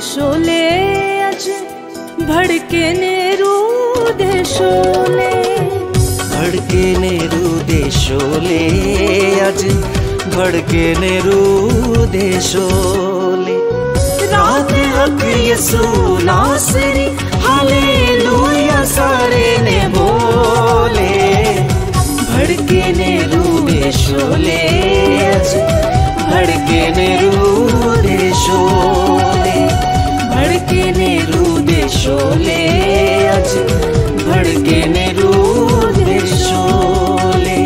शोले अज भड़के नेरू दे शोले, भड़के नेरू दे शोले अज भड़के नेरू दे शोले। रात हक यसु नासरी हालेलुया सारे ने बोले, भड़के नेरू दे शोले अज भड़के नेरू दे शोले, भड़के नेरू दे शोले अज भड़के नेरू दे शोले।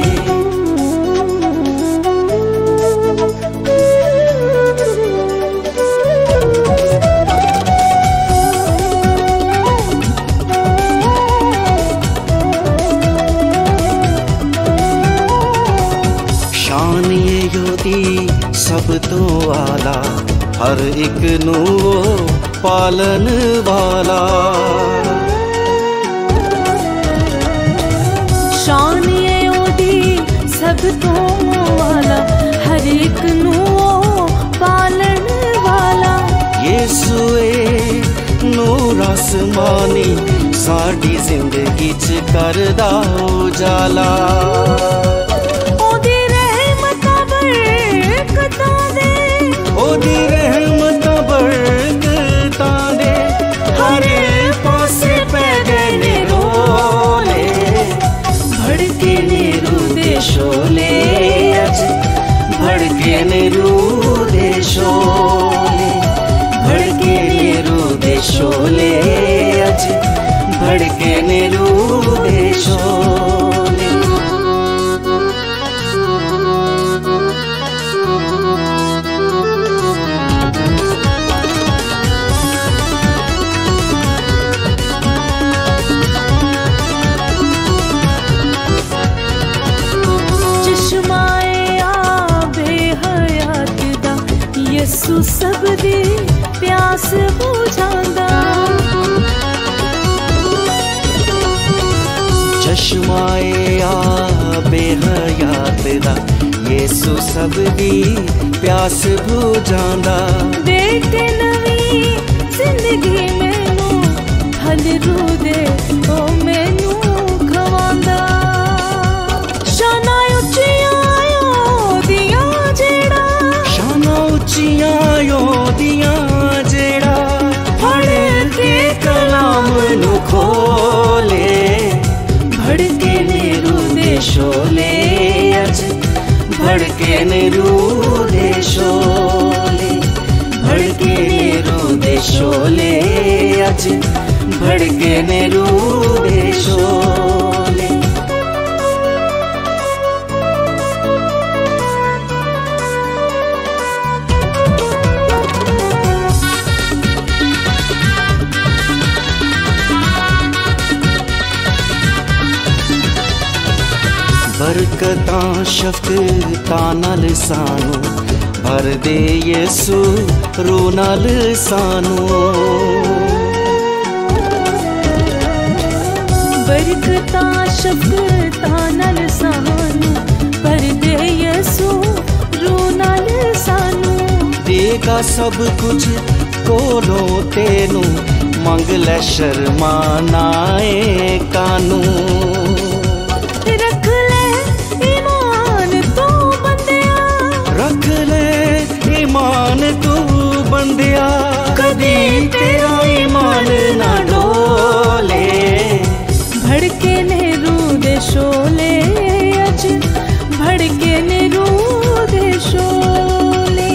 शान ये योदी सब तो आला, हर एक नू पालन वाला। शान ये ओदी सब तो वाला, हर एक नू पालन वाला। यीशुए नूर आसमानी साडी जिंदगी च करदा उजाला। ओदी रहमत बरकतां दे, ओदी रहमत बरकतां दे, हरे पासे पै गए ने रोले। भड़के नेरू दे शोले अज भड़के नेरू दे शोले, भड़के नेरू दे शोले अज भड़के नेरू दे शोले। यसु सब दी प्यास बुझांदा, चश्माए आबे हयात दा यसु सब दी प्यास बुझांदा। देते नवी जिंदगी मैनू फल रू दे ओ मैनू खवांदा। शाना उच्चियां ओदियां जेड़ा, शाना उच्चियां ओदियां जेड़ा, फड़ के कलाम नू खोले। भड़के नेरू दे शोले अज भड़के नेरू दे शोले, भड़के नेरू दे शोले अज भड़के नेरू दे शोले। बरकतां शफकतां नाल सानू भर दे यसु रू नाल सानू। बरकतां शफकतां नाल सानू भर दे यसु रू नाल सानू। देगा सब कुछ कोलों तेनू, मंग लै शर्मा नाए कानू। रख ले ईमान तू बंदिया, रख ले ईमान तू बंदिया, कदी तेरा ईमान ना डोले। भड़के नेरू दे शोले अज भड़के नेरू दे शोले,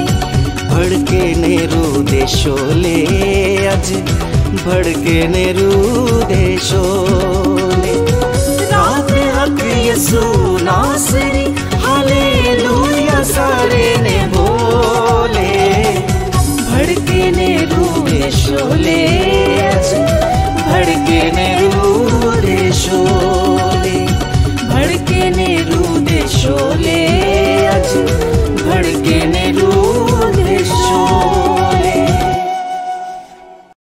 भड़के नेरू दे शोले अज भड़के नेरू दे शोले। रात हक यसु नासरी हालेलुया सारे ने बोले, भड़के नेरू दे शोले अज भड़के नेरू दे शोले, भड़के नेरू दे शोले।